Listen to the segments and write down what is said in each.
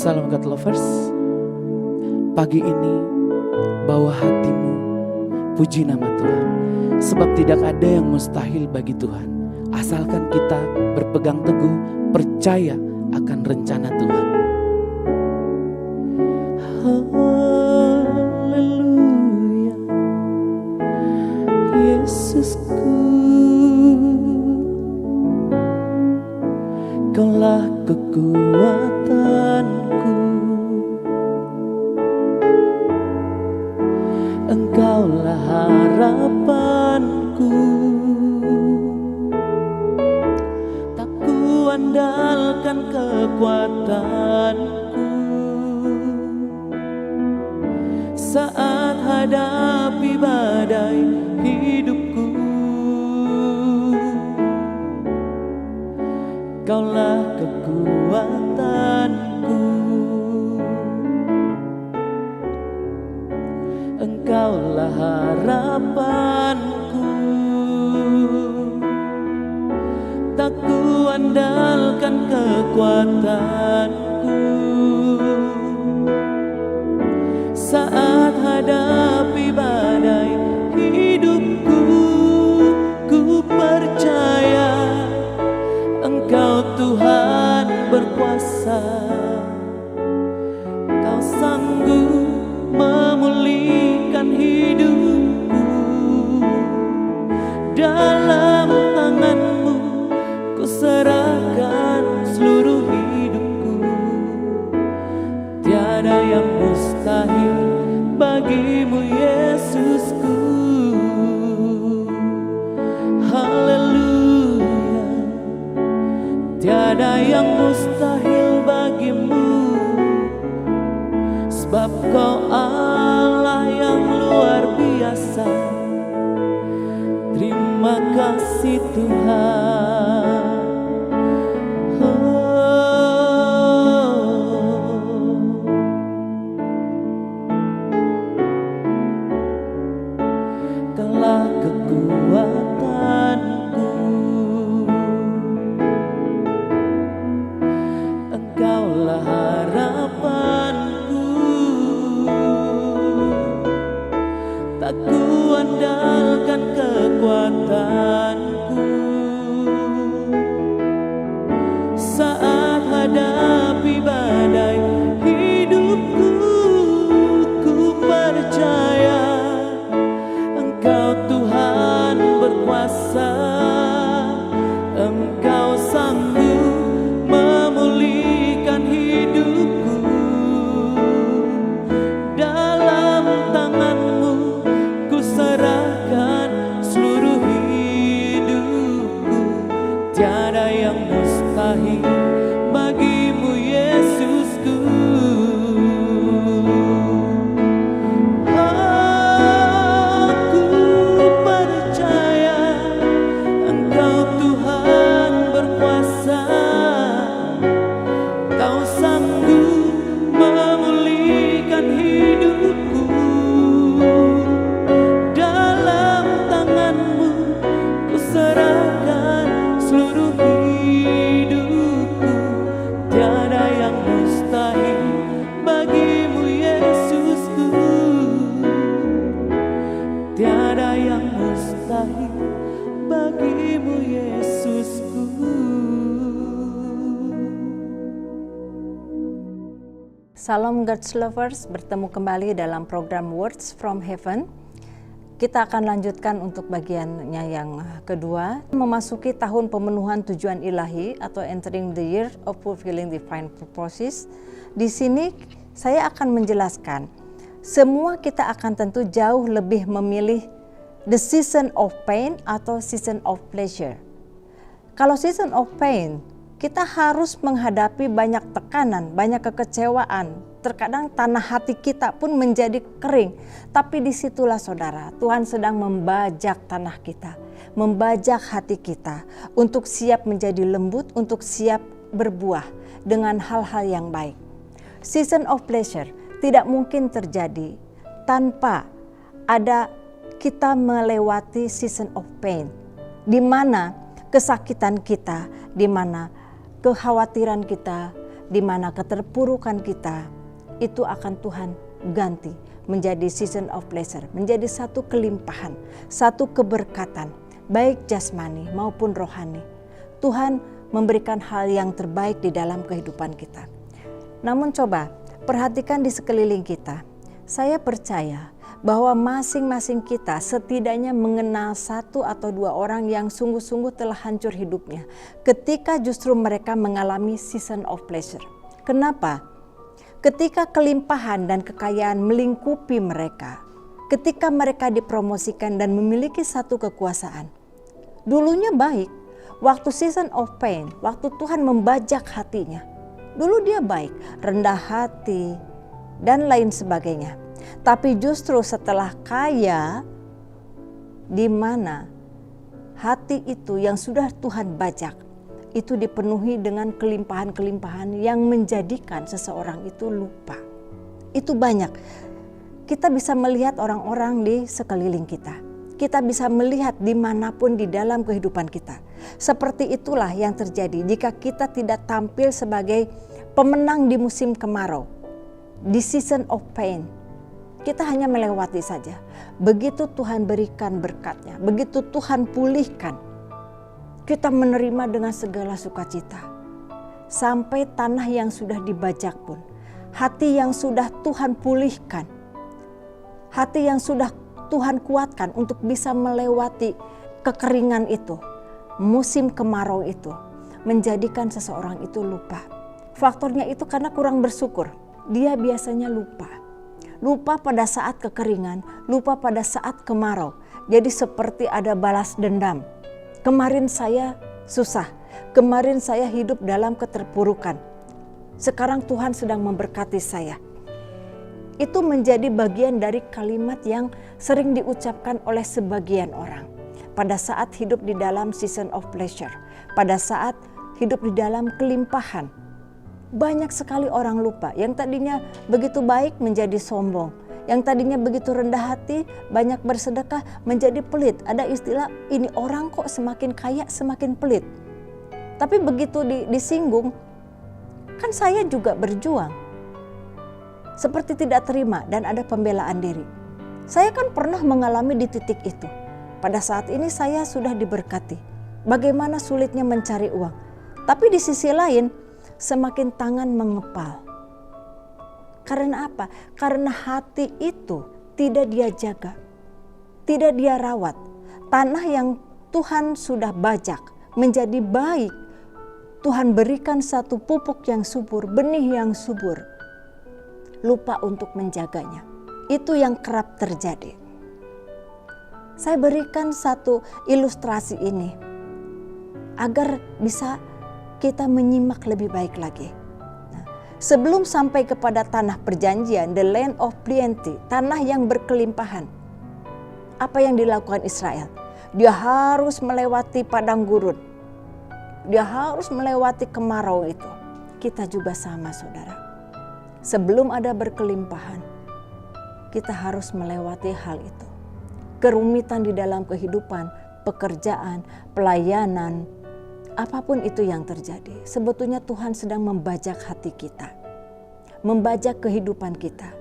Salam God Lovers. Pagi ini bawa hatimu, puji nama Tuhan. Sebab tidak ada yang mustahil bagi Tuhan, asalkan kita berpegang teguh, percaya akan rencana Tuhan. Haleluya, Yesusku, Kaulah kekuatanku, Engkaulah harapanku. Tak kuandalkan kekuatanku saat hadapi badai hidupku. Kaulah kekuatanku, Engkaulah harapanku. Tak kuandalkan kekuatanku saat hadapi badai hidupku. Ku percaya Engkau Tuhan berkuasa, Kau sanggup memulihkan hidupku. Dalam tangan-Mu ku serahkan seluruh hidupku. Tiada yang mustahil bagimu, Yesusku. Haleluya, tiada yang mustahil bagimu, sebab Kau Allah yang luar biasa. Terima kasih Tuhan. Kaulah kekuatanku, Engkaulah harapanku. Tak kuandalkan kekuatanku saat hadapi badai hidupku. Ku percaya Engkau Tuhan berkuasa, Engkau sanggup memulihkan hidupku. Dalam tangan-Mu ku serahkan seluruh hidupku. Tiada yang mustahil bagimu, Yesusku. Aku percaya Engkau Tuhan berkuasa, Kau sanggup memulihkan hidupku. Dalam tangan-Mu ku serahkan seluruh hidupku. Tiada yang mustahil bagimu, Yesusku. Tiada yang mustahil bagimu, Yesusku. Salam God's Lovers, bertemu kembali dalam program Words from Heaven. Kita akan lanjutkan untuk bagiannya yang kedua, memasuki tahun pemenuhan tujuan ilahi atau entering the year of fulfilling divine purposes. Di sini saya akan menjelaskan, semua kita akan tentu jauh lebih memilih the season of pain atau season of pleasure. Kalau season of pain, kita harus menghadapi banyak tekanan, banyak kekecewaan. Terkadang tanah hati kita pun menjadi kering. Tapi disitulah saudara, Tuhan sedang membajak tanah kita, membajak hati kita untuk siap menjadi lembut, untuk siap berbuah dengan hal-hal yang baik. Season of pleasure tidak mungkin terjadi tanpa ada kita melewati season of pain, di mana kesakitan kita, di mana kekhawatiran kita, di mana keterpurukan kita itu akan Tuhan ganti menjadi season of pleasure, menjadi satu kelimpahan, satu keberkatan, baik jasmani maupun rohani. Tuhan memberikan hal yang terbaik di dalam kehidupan kita. Namun coba perhatikan di sekeliling kita. Saya percaya bahwa masing-masing kita setidaknya mengenal satu atau dua orang yang sungguh-sungguh telah hancur hidupnya ketika justru mereka mengalami season of pleasure. Kenapa? Ketika kelimpahan dan kekayaan melingkupi mereka, ketika mereka dipromosikan dan memiliki satu kekuasaan, dulunya baik, waktu season of pain, waktu Tuhan membajak hatinya, dulu dia baik, rendah hati, dan lain sebagainya. Tapi justru setelah kaya, di mana hati itu yang sudah Tuhan bajak, itu dipenuhi dengan kelimpahan-kelimpahan yang menjadikan seseorang itu lupa. Itu banyak. Kita bisa melihat orang-orang di sekeliling kita. Kita bisa melihat dimanapun di dalam kehidupan kita. Seperti itulah yang terjadi jika kita tidak tampil sebagai pemenang di musim kemarau, di season of pain. Kita hanya melewati saja. Begitu Tuhan berikan berkatnya, begitu Tuhan pulihkan, kita menerima dengan segala sukacita. Sampai tanah yang sudah dibajak pun, hati yang sudah Tuhan pulihkan, hati yang sudah Tuhan kuatkan untuk bisa melewati kekeringan itu, musim kemarau itu, menjadikan seseorang itu lupa. Faktornya itu karena kurang bersyukur. Dia biasanya lupa. Lupa pada saat kekeringan, lupa pada saat kemarau. Jadi seperti ada balas dendam. Kemarin saya susah, kemarin saya hidup dalam keterpurukan. Sekarang Tuhan sedang memberkati saya. Itu menjadi bagian dari kalimat yang sering diucapkan oleh sebagian orang. Pada saat hidup di dalam season of pleasure, pada saat hidup di dalam kelimpahan. Banyak sekali orang lupa, yang tadinya begitu baik menjadi sombong. Yang tadinya begitu rendah hati, banyak bersedekah menjadi pelit. Ada istilah, ini orang kok semakin kaya semakin pelit. Tapi begitu disinggung, kan saya juga berjuang. Seperti tidak terima dan ada pembelaan diri. Saya kan pernah mengalami di titik itu. Pada saat ini saya sudah diberkati. Bagaimana sulitnya mencari uang. Tapi di sisi lain, semakin tangan mengepal. Karena apa? Karena hati itu tidak dia jaga, tidak dia rawat. Tanah yang Tuhan sudah bajak menjadi baik. Tuhan berikan satu pupuk yang subur, benih yang subur. Lupa untuk menjaganya. Itu yang kerap terjadi. Saya berikan satu ilustrasi ini agar bisa kita menyimak lebih baik lagi. Sebelum sampai kepada tanah perjanjian, the land of plenty, tanah yang berkelimpahan. Apa yang dilakukan Israel? Dia harus melewati padang gurun. Dia harus melewati kemarau itu. Kita juga sama, saudara. Sebelum ada berkelimpahan, kita harus melewati hal itu. Kerumitan di dalam kehidupan, pekerjaan, pelayanan, apapun itu yang terjadi, sebetulnya Tuhan sedang membajak hati kita, membajak kehidupan kita,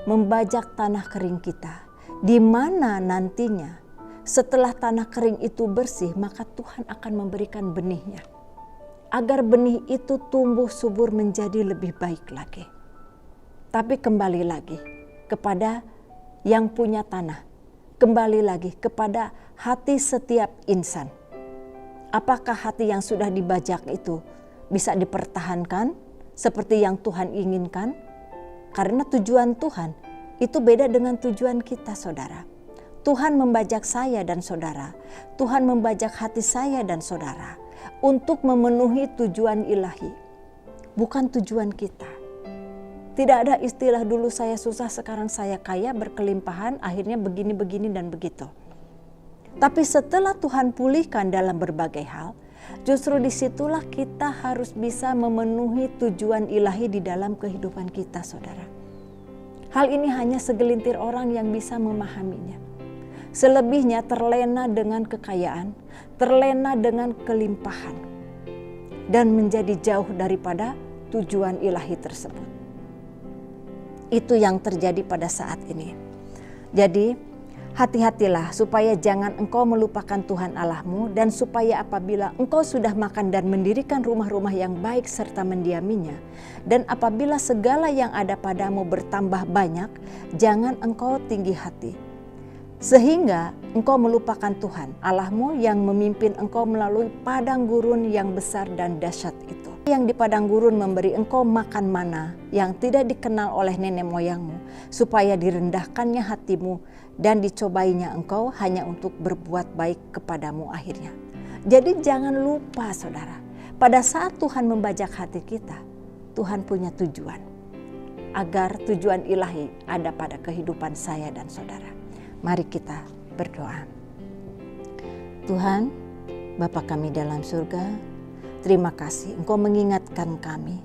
membajak tanah kering kita, di mana nantinya setelah tanah kering itu bersih, maka Tuhan akan memberikan benihnya, agar benih itu tumbuh subur menjadi lebih baik lagi. Tapi kembali lagi kepada yang punya tanah, kembali lagi kepada hati setiap insan. Apakah hati yang sudah dibajak itu bisa dipertahankan seperti yang Tuhan inginkan? Karena tujuan Tuhan itu beda dengan tujuan kita, saudara. Tuhan membajak saya dan saudara. Tuhan membajak hati saya dan saudara untuk memenuhi tujuan ilahi, bukan tujuan kita. Tidak ada istilah dulu saya susah, sekarang saya kaya, berkelimpahan, akhirnya begini, dan begitu. Tapi setelah Tuhan pulihkan dalam berbagai hal, justru disitulah kita harus bisa memenuhi tujuan ilahi di dalam kehidupan kita, saudara. Hal ini hanya segelintir orang yang bisa memahaminya. Selebihnya terlena dengan kekayaan, terlena dengan kelimpahan, dan menjadi jauh daripada tujuan ilahi tersebut. Itu yang terjadi pada saat ini. Jadi hati-hatilah supaya jangan engkau melupakan Tuhan Allahmu, dan supaya apabila engkau sudah makan dan mendirikan rumah-rumah yang baik serta mendiaminya, dan apabila segala yang ada padamu bertambah banyak, jangan engkau tinggi hati, sehingga engkau melupakan Tuhan Allahmu yang memimpin engkau melalui padang gurun yang besar dan dahsyat itu. Yang di padang gurun memberi engkau makan mana yang tidak dikenal oleh nenek moyangmu, supaya direndahkannya hatimu dan dicobainya engkau hanya untuk berbuat baik kepadamu akhirnya. Jadi jangan lupa saudara, pada saat Tuhan membajak hati kita, Tuhan punya tujuan, agar tujuan ilahi ada pada kehidupan saya dan saudara. Mari kita berdoa. Tuhan, Bapa kami dalam surga, terima kasih Engkau mengingatkan kami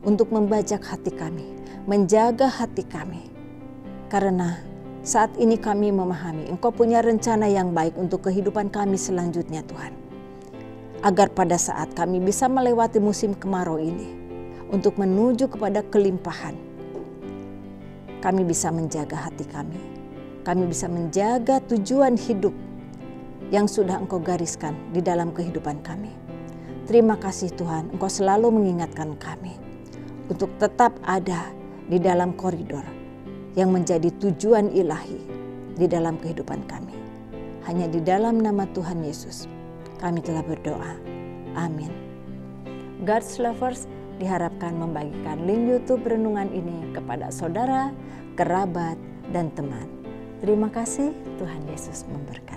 untuk membajak hati kami, menjaga hati kami. Karena saat ini kami memahami Engkau punya rencana yang baik untuk kehidupan kami selanjutnya Tuhan. Agar pada saat kami bisa melewati musim kemarau ini, untuk menuju kepada kelimpahan, kami bisa menjaga hati kami. Kami bisa menjaga tujuan hidup yang sudah Engkau gariskan di dalam kehidupan kami. Terima kasih Tuhan, Engkau selalu mengingatkan kami untuk tetap ada di dalam koridor yang menjadi tujuan ilahi di dalam kehidupan kami. Hanya di dalam nama Tuhan Yesus kami telah berdoa. Amin. God's Lovers diharapkan membagikan link YouTube renungan ini kepada saudara, kerabat, dan teman. Terima kasih, Tuhan Yesus memberkati.